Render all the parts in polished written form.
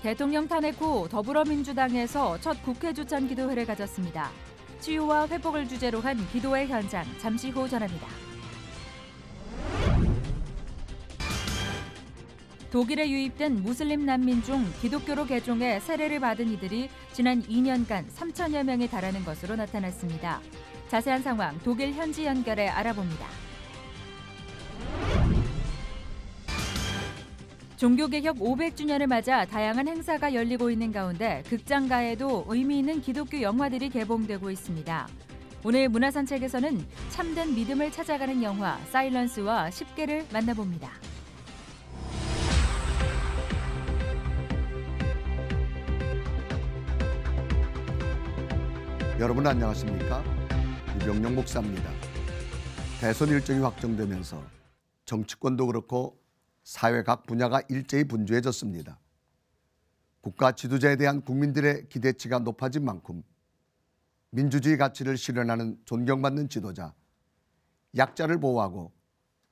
대통령 탄핵 후 더불어민주당에서 첫 국회 조찬 기도회를 가졌습니다. 치유와 회복을 주제로 한 기도회 현장 잠시 후 전합니다. 독일에 유입된 무슬림 난민 중 기독교로 개종해 세례를 받은 이들이 지난 2년간 3천여 명에 달하는 것으로 나타났습니다. 자세한 상황 독일 현지 연결해 알아봅니다. 종교개혁 500주년을 맞아 다양한 행사가 열리고 있는 가운데 극장가에도 의미 있는 기독교 영화들이 개봉되고 있습니다. 오늘 문화산책에서는 참된 믿음을 찾아가는 영화 사일런스와 10개를 만나봅니다. 여러분 안녕하십니까? 유병영 목사입니다. 대선 일정이 확정되면서 정치권도 그렇고 사회 각 분야가 일제히 분주해졌습니다. 국가 지도자에 대한 국민들의 기대치가 높아진 만큼 민주주의 가치를 실현하는 존경받는 지도자, 약자를 보호하고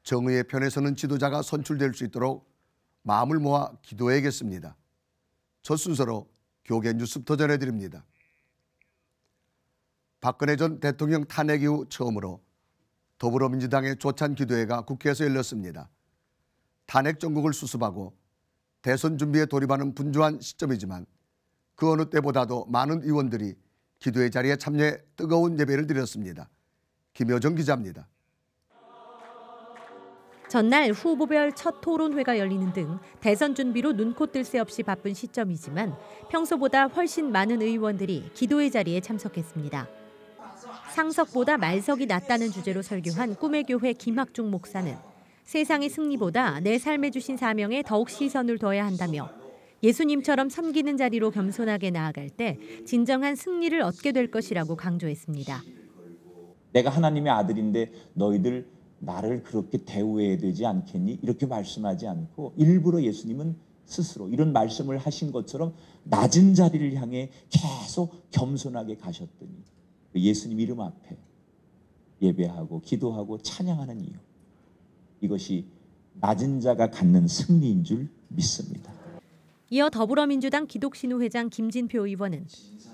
정의의 편에 서는 지도자가 선출될 수 있도록 마음을 모아 기도해야겠습니다. 첫 순서로 교계 뉴스부터 전해드립니다. 박근혜 전 대통령 탄핵 이후 처음으로 더불어민주당의 조찬 기도회가 국회에서 열렸습니다. 탄핵 정국을 수습하고 대선 준비에 돌입하는 분주한 시점이지만 그 어느 때보다도 많은 의원들이 기도회 자리에 참여해 뜨거운 예배를 드렸습니다. 김효정 기자입니다. 전날 후보별 첫 토론회가 열리는 등 대선 준비로 눈코 뜰 새 없이 바쁜 시점이지만 평소보다 훨씬 많은 의원들이 기도회 자리에 참석했습니다. 상석보다 말석이 낫다는 주제로 설교한 꿈의 교회 김학중 목사는 세상의 승리보다 내 삶에 주신 사명에 더욱 시선을 둬야 한다며 예수님처럼 섬기는 자리로 겸손하게 나아갈 때 진정한 승리를 얻게 될 것이라고 강조했습니다. 내가 하나님의 아들인데 너희들 나를 그렇게 대우해야 되지 않겠니? 이렇게 말씀하지 않고 일부러 예수님은 스스로 이런 말씀을 하신 것처럼 낮은 자리를 향해 계속 겸손하게 가셨더니 예수님 이름 앞에 예배하고 기도하고 찬양하는 이유, 이것이 낮은 자가 갖는 승리인 줄 믿습니다. 이어 더불어민주당 기독신우 회장 김진표 의원은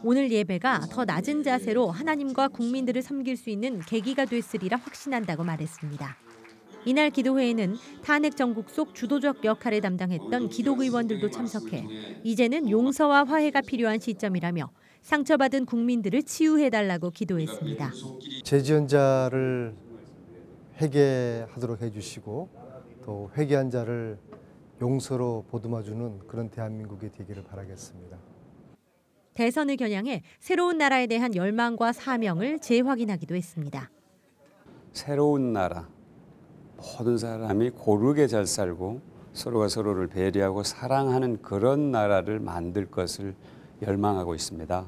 오늘 예배가 더 낮은 자세로 하나님과 국민들을 섬길 수 있는 계기가 됐으리라 확신한다고 말했습니다. 이날 기도회에는 탄핵 정국 속 주도적 역할을 담당했던 기독 의원들도 참석해 이제는 용서와 화해가 필요한 시점이라며 상처받은 국민들을 치유해달라고 기도했습니다. 죄지은 자를 회개하도록 해주시고 또 회개한 자를 용서로 보듬어주는 그런 대한민국이 되기를 바라겠습니다. 대선을 겨냥해 새로운 나라에 대한 열망과 사명을 재확인하기도 했습니다. 새로운 나라, 모든 사람이 고르게 잘 살고 서로가 서로를 배려하고 사랑하는 그런 나라를 만들 것을 열망하고 있습니다.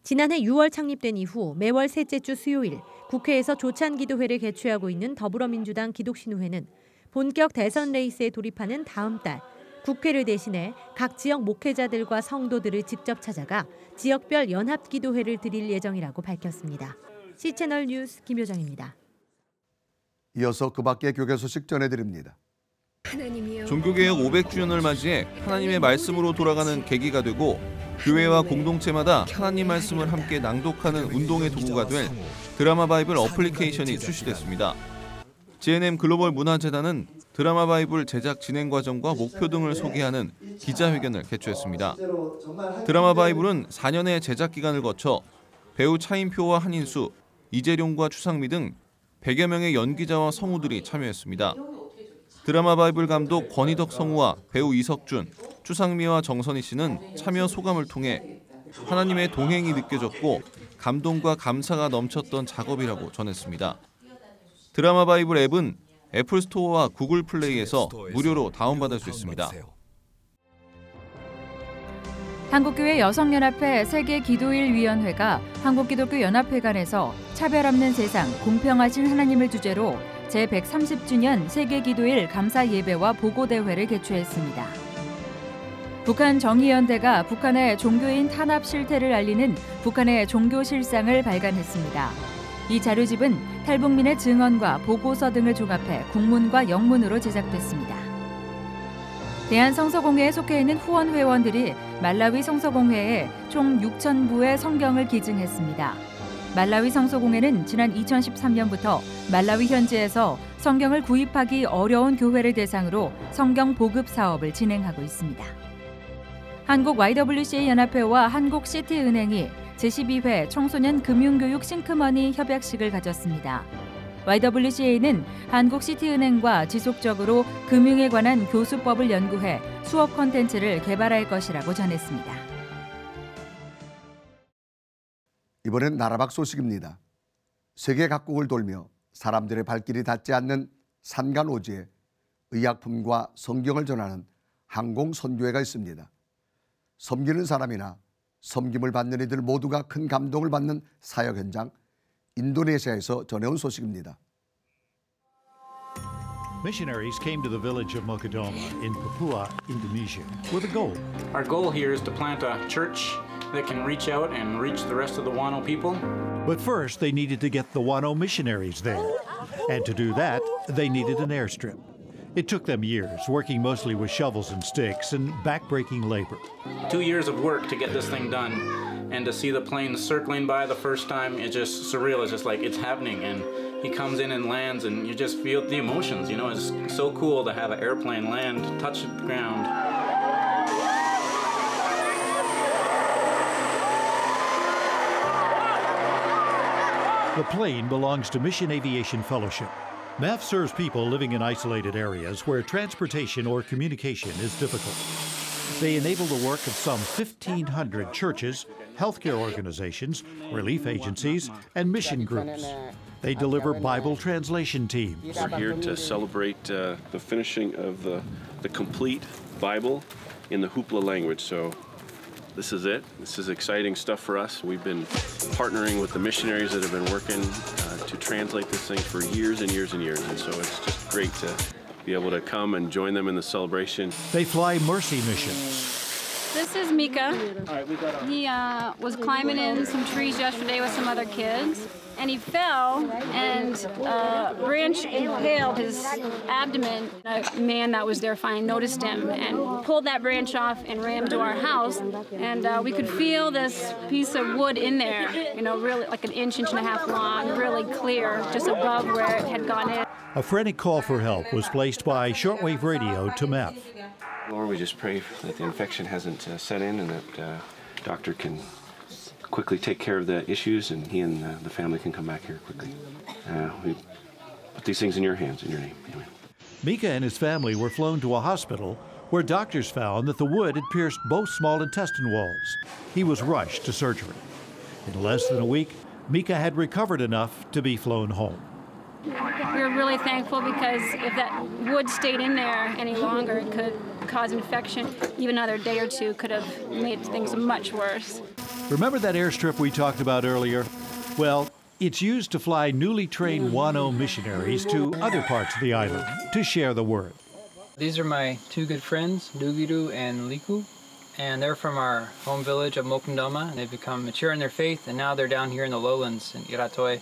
지난해 6월 창립된 이후 매월 셋째 주 수요일 국회에서 조찬 기도회를 개최하고 있는 더불어민주당 기독신우회는 본격 대선 레이스에 돌입하는 다음 달 국회를 대신해 각 지역 목회자들과 성도들을 직접 찾아가 지역별 연합 기도회를 드릴 예정이라고 밝혔습니다. C채널 뉴스 김효정입니다. 이어서 그 밖의 교계 소식 전해드립니다. 종교개혁 500주년을 맞이해 하나님의 말씀으로 돌아가는 계기가 되고 교회와 공동체마다 하나님 말씀을 함께 낭독하는 운동의 도구가 될 드라마 바이블 어플리케이션이 출시됐습니다. GNM 글로벌 문화재단은 드라마 바이블 제작 진행 과정과 목표 등을 소개하는 기자회견을 개최했습니다. 드라마 바이블은 4년의 제작 기간을 거쳐 배우 차인표와 한인수, 이재룡과 추상미 등 100여 명의 연기자와 성우들이 참여했습니다. 드라마 바이블 감독 권희덕 성우와 배우 이석준, 추상미와 정선희 씨는 참여 소감을 통해 하나님의 동행이 느껴졌고 감동과 감사가 넘쳤던 작업이라고 전했습니다. 드라마 바이블 앱은 애플 스토어와 구글 플레이에서 무료로 다운받을 수 있습니다. 한국교회 여성연합회 세계기도일위원회가 한국기독교연합회관에서 차별 없는 세상, 공평하신 하나님을 주제로 제130주년 세계기도일 감사예배와 보고대회를 개최했습니다. 북한 정의연대가 북한의 종교인 탄압 실태를 알리는 북한의 종교 실상을 발간했습니다. 이 자료집은 탈북민의 증언과 보고서 등을 종합해 국문과 영문으로 제작됐습니다. 대한성서공회에 속해 있는 후원 회원들이 말라위 성서공회에 총 6,000부의 성경을 기증했습니다. 말라위 성서공회는 지난 2013년부터 말라위 현지에서 성경을 구입하기 어려운 교회를 대상으로 성경 보급 사업을 진행하고 있습니다. 한국 YWCA 연합회와 한국시티은행이 제12회 청소년 금융교육 싱크머니 협약식을 가졌습니다. YWCA는 한국시티은행과 지속적으로 금융에 관한 교수법을 연구해 수업 콘텐츠를 개발할 것이라고 전했습니다. 이번엔 나라 밖 소식입니다. 세계 각국을 돌며 사람들의 발길이 닿지 않는 산간오지에 의약품과 성경을 전하는 항공 선교회가 있습니다. 섬기는 사람이나 섬김을 받는 이들 모두가 큰 감동을 받는 사역 현장, 인도네시아에서 전해온 소식입니다. Missionaries came to the village of Mokadoma in Papua, Indonesia, with a goal. Our goal here is to plant a church that can reach out and reach the rest of the Wano people. But first, they needed to get the Wano missionaries there. And to do that, they needed an airstrip. It took them years, working mostly with shovels and sticks and backbreaking labor. 2 years of work to get this thing done. And to see the plane circling by the first time, it's just surreal. It's just like it's happening. And he comes in and lands, and you just feel the emotions. You know, it's so cool to have an airplane land, touch the ground. The plane belongs to Mission Aviation Fellowship. MEF serves people living in isolated areas where transportation or communication is difficult. They enable the work of some 1,500 churches, healthcare organizations, relief agencies, and mission groups. They deliver Bible translation teams. We're here to celebrate the finishing of the complete Bible in the Hoopla language. So this is it. This is exciting stuff for us. We've been partnering with the missionaries that have been working to translate this thing for years and years and years. And so it's just great to be able to come and join them in the celebration. They fly mercy missions. This is Mika. He was climbing in some trees yesterday with some other kids, and he fell, and a branch impaled his abdomen. A man that was there finally noticed him and pulled that branch off and ran to our house, and we could feel this piece of wood in there, you know, really like an inch and a half long, really clear, just above where it had gone in. A frantic call for help was placed by shortwave radio to MEF. Lord, we just pray that the infection hasn't set in and that doctor can quickly take care of the issues and he and the family can come back here quickly. We put these things in your hands, in your name. Amen. Mika and his family were flown to a hospital where doctors found that the wood had pierced both small intestine walls. He was rushed to surgery. In less than a week, Mika had recovered enough to be flown home. We were really thankful because if that wood stayed in there any longer, it could cause infection. Even another day or two could have made things much worse. Remember that airstrip we talked about earlier? Well, it's used to fly newly trained Wano missionaries to other parts of the island to share the word. These are my two good friends, Dugiru and Liku, and they're from our home village of Mokundama, and they've become mature in their faith, and now they're down here in the lowlands in Iratoi,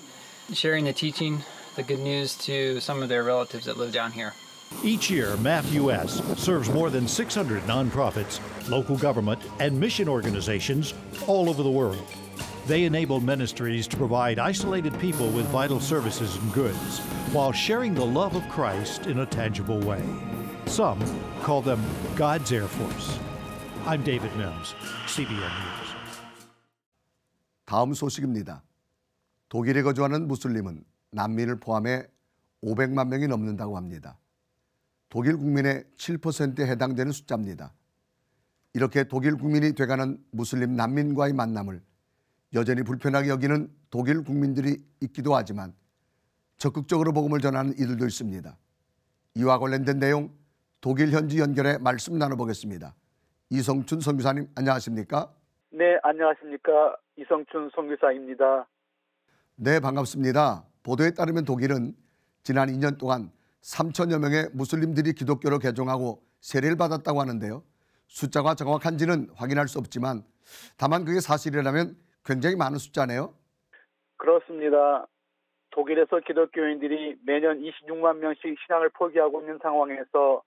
sharing the teaching, the good news to some of their relatives that live down here. Each year, MAF US serves more than 600 nonprofits, local government, and mission organizations all over the world. They enable ministries to provide isolated people with vital services and goods while sharing the love of Christ in a tangible way. Some call them God's Air Force. I'm David Mims, CBN News. 다음 소식입니다. 독일에 거주하는 무슬림은 난민을 포함해 500만 명이 넘는다고 합니다. 독일 국민의 7%에 해당되는 숫자입니다. 이렇게 독일 국민이 돼가는 무슬림 난민과의 만남을 여전히 불편하게 여기는 독일 국민들이 있기도 하지만 적극적으로 복음을 전하는 이들도 있습니다. 이와 관련된 내용 독일 현지 연결해 말씀 나눠보겠습니다. 이성춘 선교사님 안녕하십니까? 네, 안녕하십니까? 이성춘 선교사입니다. 네, 반갑습니다. 보도에 따르면 독일은 지난 2년 동안 3천여 명의 무슬림들이 기독교로 개종하고 세례를 받았다고 하는데요. 숫자가 정확한지는 확인할 수 없지만 다만 그게 사실이라면 굉장히 많은 숫자네요. 그렇습니다. 독일에서 기독교인들이 매년 26만 명씩 신앙을 포기하고 있는 상황에서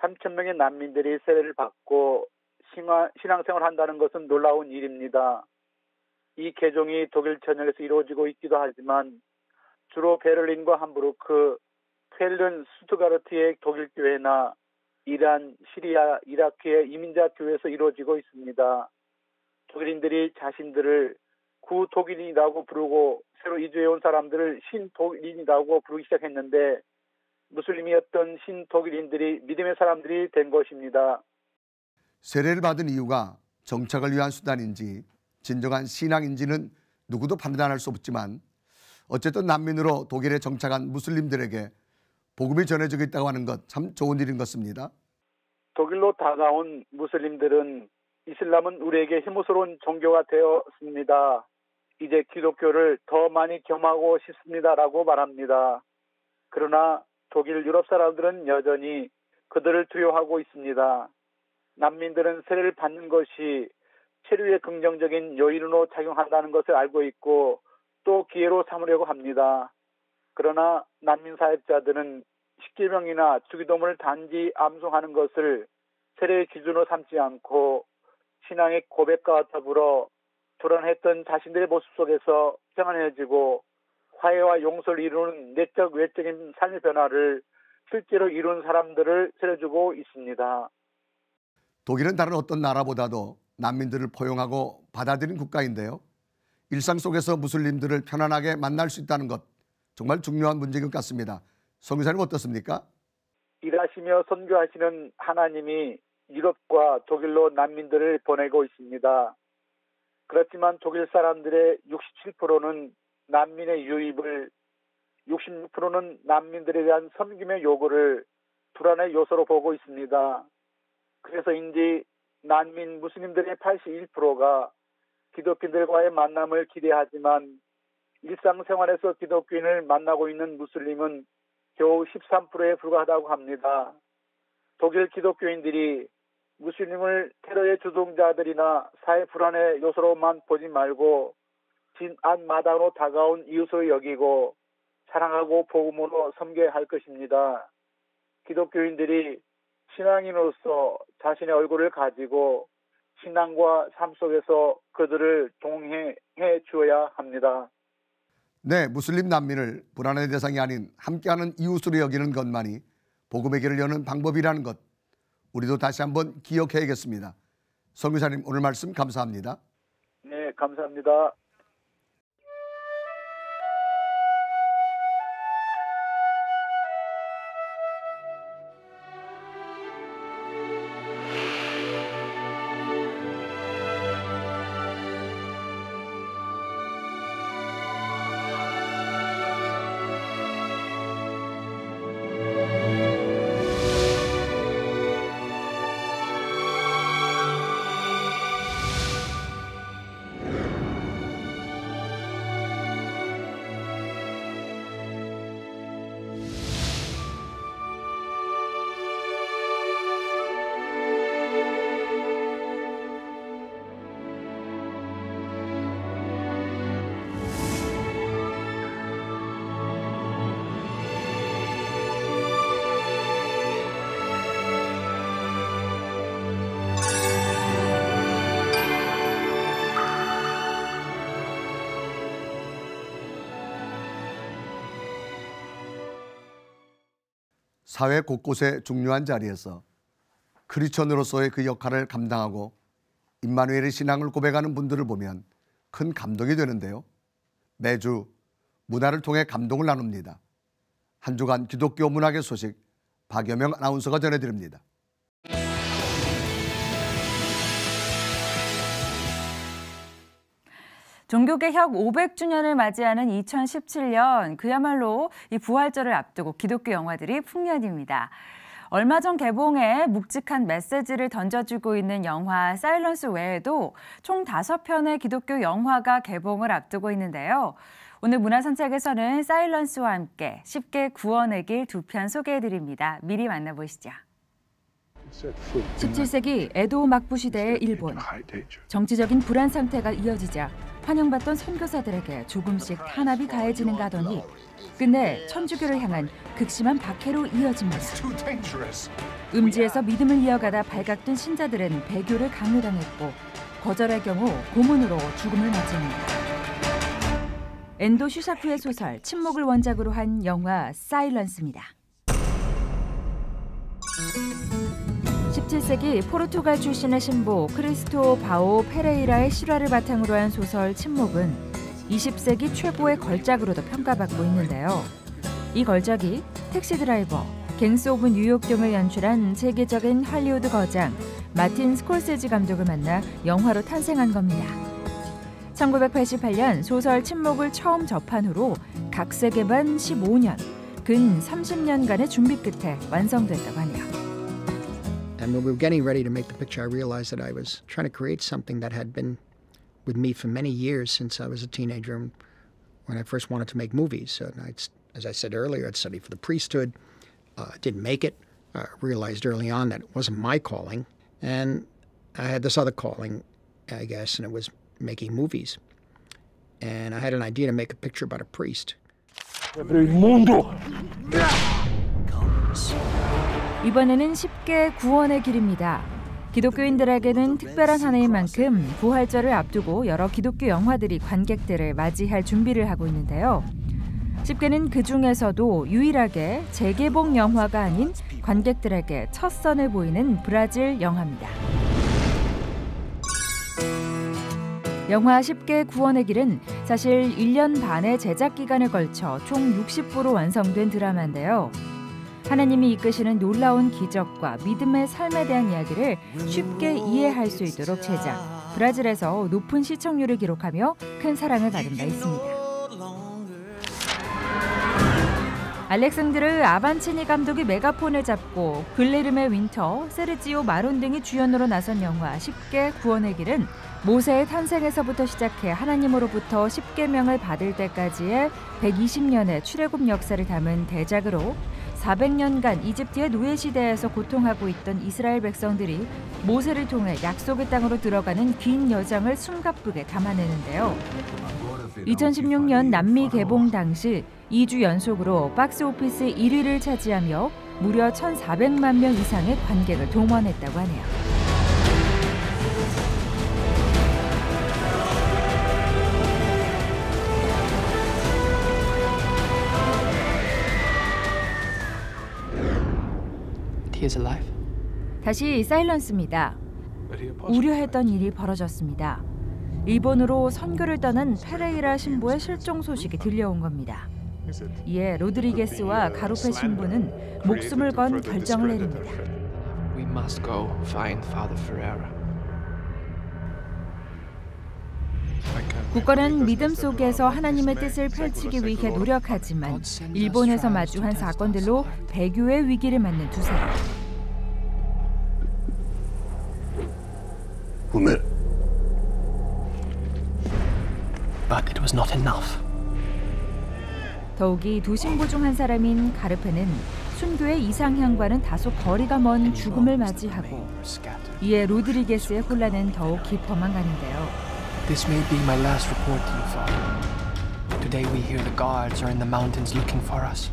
3,000명의 난민들이 세례를 받고 신앙생활을 한다는 것은 놀라운 일입니다. 이 개종이 독일 전역에서 이루어지고 있기도 하지만 주로 베를린과 함부르크, 쾰른, 스투가르트의 독일 교회나 이란, 시리아, 이라크의 이민자 교회에서 이루어지고 있습니다. 독일인들이 자신들을 구독일인이라고 부르고 새로 이주해온 사람들을 신독일인이라고 부르기 시작했는데 무슬림이었던 신독일인들이 믿음의 사람들이 된 것입니다. 세례를 받은 이유가 정착을 위한 수단인지 진정한 신앙인지는 누구도 판단할 수 없지만 어쨌든 난민으로 독일에 정착한 무슬림들에게 복음이 전해지고 있다고 하는 것 참 좋은 일인 것 같습니다. 독일로 다가온 무슬림들은 이슬람은 우리에게 혐오스러운 종교가 되었습니다. 이제 기독교를 더 많이 겸하고 싶습니다라고 말합니다. 그러나 독일 유럽 사람들은 여전히 그들을 두려워하고 있습니다. 난민들은 세례를 받는 것이 체류에 긍정적인 요인으로 작용한다는 것을 알고 있고 또 기회로 삼으려고 합니다. 그러나 난민 사역자들은 십계명이나 주기도문을 단지 암송하는 것을 세례의 기준으로 삼지 않고 신앙의 고백과 더불어 불안했던 자신들의 모습 속에서 평안해지고 화해와 용서를 이루는 내적 외적인 삶의 변화를 실제로 이룬 사람들을 세례주고 있습니다. 독일은 다른 어떤 나라보다도 난민들을 포용하고 받아들인 국가인데요. 일상 속에서 무슬림들을 편안하게 만날 수 있다는 것 정말 중요한 문제인 것 같습니다. 선교사님 어떻습니까? 일하시며 선교하시는 하나님이 유럽과 독일로 난민들을 보내고 있습니다. 그렇지만 독일 사람들의 67%는 난민의 유입을, 66%는 난민들에 대한 섬김의 요구를 불안의 요소로 보고 있습니다. 그래서인지 난민 무슬림들의 81%가 기독교인들과의 만남을 기대하지만 일상생활에서 기독교인을 만나고 있는 무슬림은 겨우 13%에 불과하다고 합니다. 독일 기독교인들이 무슬림을 테러의 주동자들이나 사회 불안의 요소로만 보지 말고 진 앞마당으로 다가온 이웃으로 여기고 사랑하고 복음으로 섬겨야 할 것입니다. 기독교인들이 신앙인으로서 자신의 얼굴을 가지고 신앙과 삶 속에서 그들을 동행해 주어야 합니다. 네, 무슬림 난민을 불안의 대상이 아닌 함께하는 이웃으로 여기는 것만이 복음의 길을 여는 방법이라는 것 우리도 다시 한번 기억해야겠습니다. 선교사님 오늘 말씀 감사합니다. 네, 감사합니다. 사회 곳곳의 중요한 자리에서 크리스천으로서의 그 역할을 감당하고 임마누엘의 신앙을 고백하는 분들을 보면 큰 감동이 되는데요. 매주 문화를 통해 감동을 나눕니다. 한 주간 기독교 문학의 소식 박여명 아나운서가 전해드립니다. 종교개혁 500주년을 맞이하는 2017년 그야말로 이 부활절을 앞두고 기독교 영화들이 풍년입니다. 얼마 전 개봉해 묵직한 메시지를 던져주고 있는 영화 사일런스 외에도 총 5편의 기독교 영화가 개봉을 앞두고 있는데요. 오늘 문화산책에서는 사일런스와 함께 쉽게 구원의 길 2편 소개해드립니다. 미리 만나보시죠. 17세기 에도 막부 시대의 일본. 정치적인 불안 상태가 이어지자 환영받던 선교사들에게 조금씩 탄압이 가해지는가 하더니 끝내 천주교를 향한 극심한 박해로 이어집니다. 음지에서 믿음을 이어가다 발각된 신자들은 배교를 강요당했고 거절할 경우 고문으로 죽음을 맞이합니다. 엔도 슈사쿠의 소설 침묵을 원작으로 한 영화 사일런스입니다. 17세기 포르투갈 출신의 신보 크리스토바오 페레이라의 실화를 바탕으로 한 소설 침묵은 20세기 최고의 걸작으로도 평가받고 있는데요. 이 걸작이 택시 드라이버, 갱스 오브 뉴욕 등을 연출한 세계적인 할리우드 거장 마틴 스콜세지 감독을 만나 영화로 탄생한 겁니다. 1988년 소설 침묵을 처음 접한 후로 각색에만 15년, 근 30년간의 준비 끝에 완성됐다고 하네요. And when we were getting ready to make the picture, I realized that I was trying to create something that had been with me for many years since I was a teenager when I first wanted to make movies. As I said earlier, I'd studied for the priesthood, didn't make it. I realized early on that it wasn't my calling. And I had this other calling, I guess, and it was making movies. And I had an idea to make a picture about a priest. 이번에는 쉽게 구원의 길입니다. 기독교인들에게는 특별한 한 해인 만큼 부활절을 앞두고 여러 기독교 영화들이 관객들을 맞이할 준비를 하고 있는데요. 쉽게는 그 중에서도 유일하게 재개봉 영화가 아닌 관객들에게 첫 선을 보이는 브라질 영화입니다. 영화 쉽게 구원의 길은 사실 1년 반의 제작 기간을 걸쳐 총 60부로 완성된 드라마인데요. 하나님이 이끄시는 놀라운 기적과 믿음의 삶에 대한 이야기를 쉽게 이해할 수 있도록 제작, 브라질에서 높은 시청률을 기록하며 큰 사랑을 받은 바 있습니다. 알렉산드르 아반치니 감독이 메가폰을 잡고 글레르메 윈터, 세르지오 마론 등이 주연으로 나선 영화 쉽게 구원의 길은 모세의 탄생에서부터 시작해 하나님으로부터 십계명을 받을 때까지의 120년의 출애굽 역사를 담은 대작으로 400년간 이집트의 노예 시대에서 고통하고 있던 이스라엘 백성들이 모세를 통해 약속의 땅으로 들어가는 긴 여정을 숨가쁘게 담아내는데요. 2016년 남미 개봉 당시 2주 연속으로 박스오피스 1위를 차지하며 무려 1,400만 명 이상의 관객을 동원했다고 하네요. 다시 사일런스입니다. 우려했던 일이 벌어졌습니다. 일본으로 선교를 떠난 페레이라 신부의 실종 소식이 들려온 겁니다. 이에 로드리게스와 가루페 신부는 목숨을 건 결정을 내립니다. We must go find Father Ferreira. 국가는 믿음 속에서 하나님의 뜻을 펼치기 위해 노력하지만 일본에서 마주한 사건들로 배교의 위기를 맞는 두 사람. But it was not enough. 더욱이 두 신부 중 한 사람인 가르페는 순교의 이상향과는 다소 거리가 먼 죽음을 맞이하고 이에 로드리게스의 혼란은 더욱 깊어만 가는데요. This may be my last report to you, Father. Today we hear the guards are in the mountains looking for us.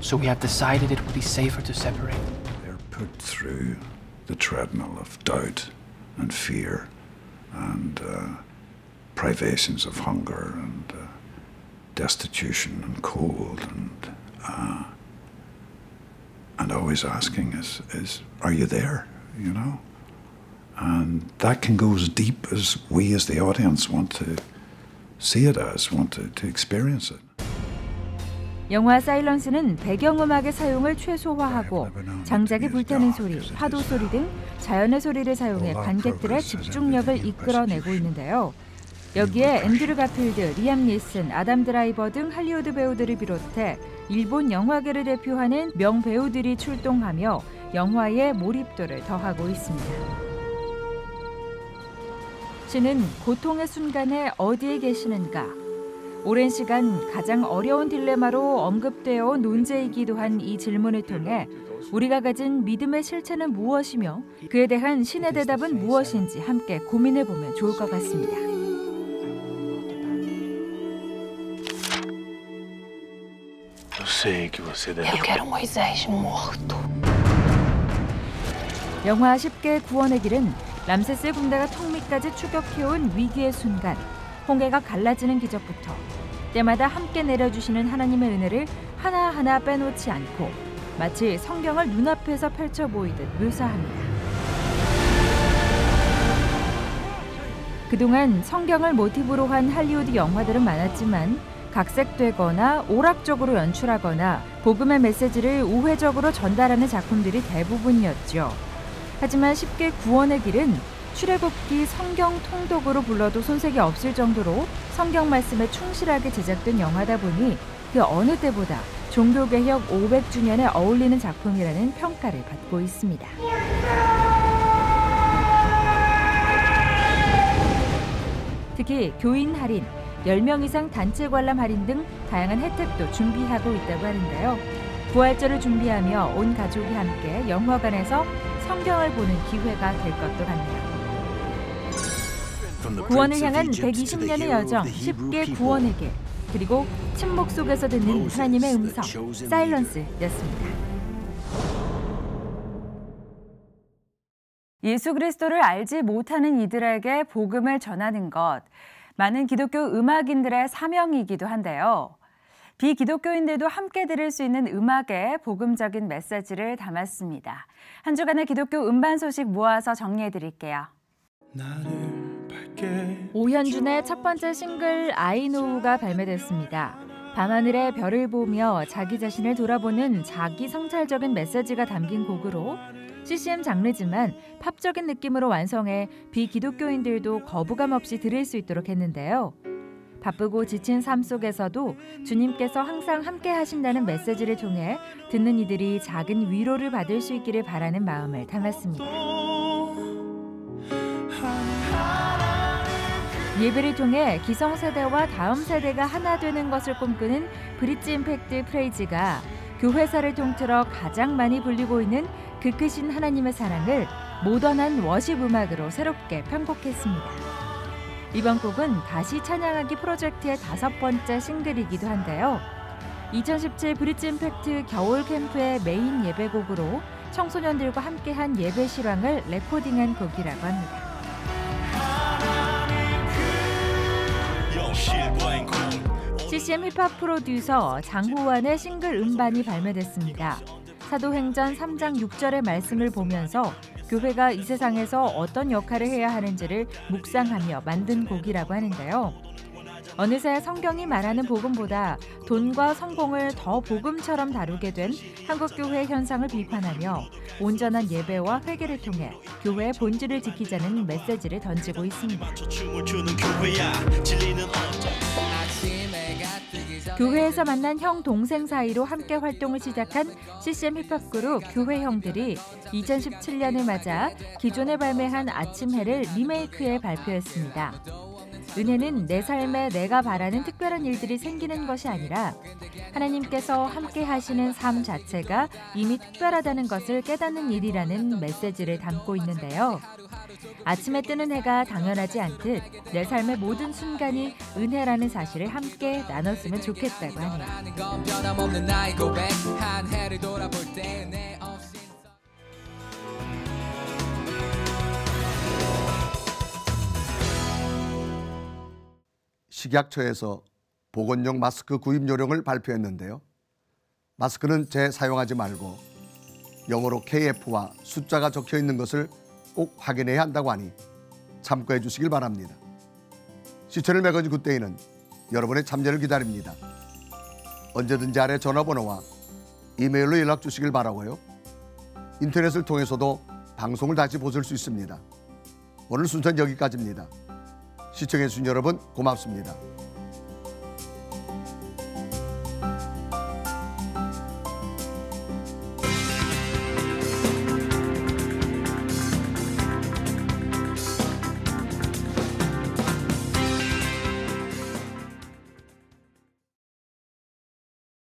So we have decided it would be safer to separate. They're put through the treadmill of doubt and fear and privations of hunger and destitution and cold and always asking is are you there, you know? And that can go as deep as we as the audience want to see it as, want to experience it. 영화 사일런스는 배경음악의 사용을 최소화하고 장작이 불타는 소리, 파도 소리 등 자연의 소리를 사용해 관객들의 집중력을 이끌어내고 있는데요. 여기에 앤드류 가필드, 리암 니슨, 아담 드라이버 등 할리우드 배우들을 비롯해 일본 영화계를 대표하는 명배우들이 출동하며 영화의 몰입도를 더하고 있습니다. 신은 고통의 순간에 어디에 계시는가? 오랜 시간 가장 어려운 딜레마로 언급되어 온 논제이기도 한 이 질문을 통해 우리가 가진 믿음의 실체는 무엇이며 그에 대한 신의 대답은 무엇인지 함께 고민해보면 좋을 것 같습니다. Eu quero Moisés morto. 영화 10개 구원의 길은 람세스의 군대가 턱밑까지 추격해온 위기의 순간, 홍해가 갈라지는 기적부터 때마다 함께 내려주시는 하나님의 은혜를 하나하나 빼놓지 않고 마치 성경을 눈앞에서 펼쳐 보이듯 묘사합니다. 그동안 성경을 모티브로 한 할리우드 영화들은 많았지만 각색되거나 오락적으로 연출하거나 복음의 메시지를 우회적으로 전달하는 작품들이 대부분이었죠. 하지만 10개 구원의 길은 출애굽기 성경 통독으로 불러도 손색이 없을 정도로 성경 말씀에 충실하게 제작된 영화다 보니 그 어느 때보다 종교개혁 500주년에 어울리는 작품이라는 평가를 받고 있습니다. 특히 교인 할인, 10명 이상 단체 관람 할인 등 다양한 혜택도 준비하고 있다고 하는데요. 부활절을 준비하며 온 가족이 함께 영화관에서 성경을 보는 기회가 될 것도 같네요. 구원을 향한 120년의 여정, 10개 구원의 길, 그리고 침묵 속에서 듣는 하나님의 음성, 사일런스였습니다. 예수 그리스도를 알지 못하는 이들에게 복음을 전하는 것, 많은 기독교 음악인들의 사명이기도 한데요. 비기독교인들도 함께 들을 수 있는 음악에 복음적인 메시지를 담았습니다. 한 주간의 기독교 음반 소식 모아서 정리해드릴게요. 오현준의 첫 번째 싱글 아이노우가 발매됐습니다. 밤하늘의 별을 보며 자기 자신을 돌아보는 자기 성찰적인 메시지가 담긴 곡으로 CCM 장르지만 팝적인 느낌으로 완성해 비기독교인들도 거부감 없이 들을 수 있도록 했는데요. 바쁘고 지친 삶 속에서도 주님께서 항상 함께 하신다는 메시지를 통해 듣는 이들이 작은 위로를 받을 수 있기를 바라는 마음을 담았습니다. 예배를 통해 기성세대와 다음 세대가 하나 되는 것을 꿈꾸는 브릿지 임팩트 프레이즈가 교회사를 통틀어 가장 많이 불리고 있는 그 크신 하나님의 사랑을 모던한 워십 음악으로 새롭게 편곡했습니다. 이번 곡은 다시 찬양하기 프로젝트의 5번째 싱글이기도 한데요. 2017 브릿지 임팩트 겨울 캠프의 메인 예배곡으로 청소년들과 함께한 예배 실황을 레코딩한 곡이라고 합니다. CCM 힙합 프로듀서 장호환의 싱글 음반이 발매됐습니다. 사도행전 3장 6절의 말씀을 보면서 교회가 이 세상에서 어떤 역할을 해야 하는지를 묵상하며 만든 곡이라고 하는데요. 어느새 성경이 말하는 복음보다 돈과 성공을 더 복음처럼 다루게 된 한국교회 현상을 비판하며 온전한 예배와 회개를 통해 교회의 본질을 지키자는 메시지를 던지고 있습니다. 교회에서 만난 형 동생 사이로 함께 활동을 시작한 CCM 힙합 그룹 교회 형들이 2017년을 맞아 기존에 발매한 아침해를 리메이크해 발표했습니다. 은혜는 내 삶에 내가 바라는 특별한 일들이 생기는 것이 아니라 하나님께서 함께 하시는 삶 자체가 이미 특별하다는 것을 깨닫는 일이라는 메시지를 담고 있는데요. 아침에 뜨는 해가 당연하지 않듯 내 삶의 모든 순간이 은혜라는 사실을 함께 나눴으면 좋겠다고 하네요. 식약처에서 보건용 마스크 구입 요령을 발표했는데요. 마스크는 재사용하지 말고 영어로 KF와 숫자가 적혀 있는 것을 꼭 확인해야 한다고 하니 참고해 주시길 바랍니다. 시천을 매거진 굿데이는 여러분의 참여를 기다립니다. 언제든지 아래 전화번호와 이메일로 연락 주시길 바라고요. 인터넷을 통해서도 방송을 다시 보실 수 있습니다. 오늘 순서는 여기까지입니다. 시청해 주신 여러분 고맙습니다.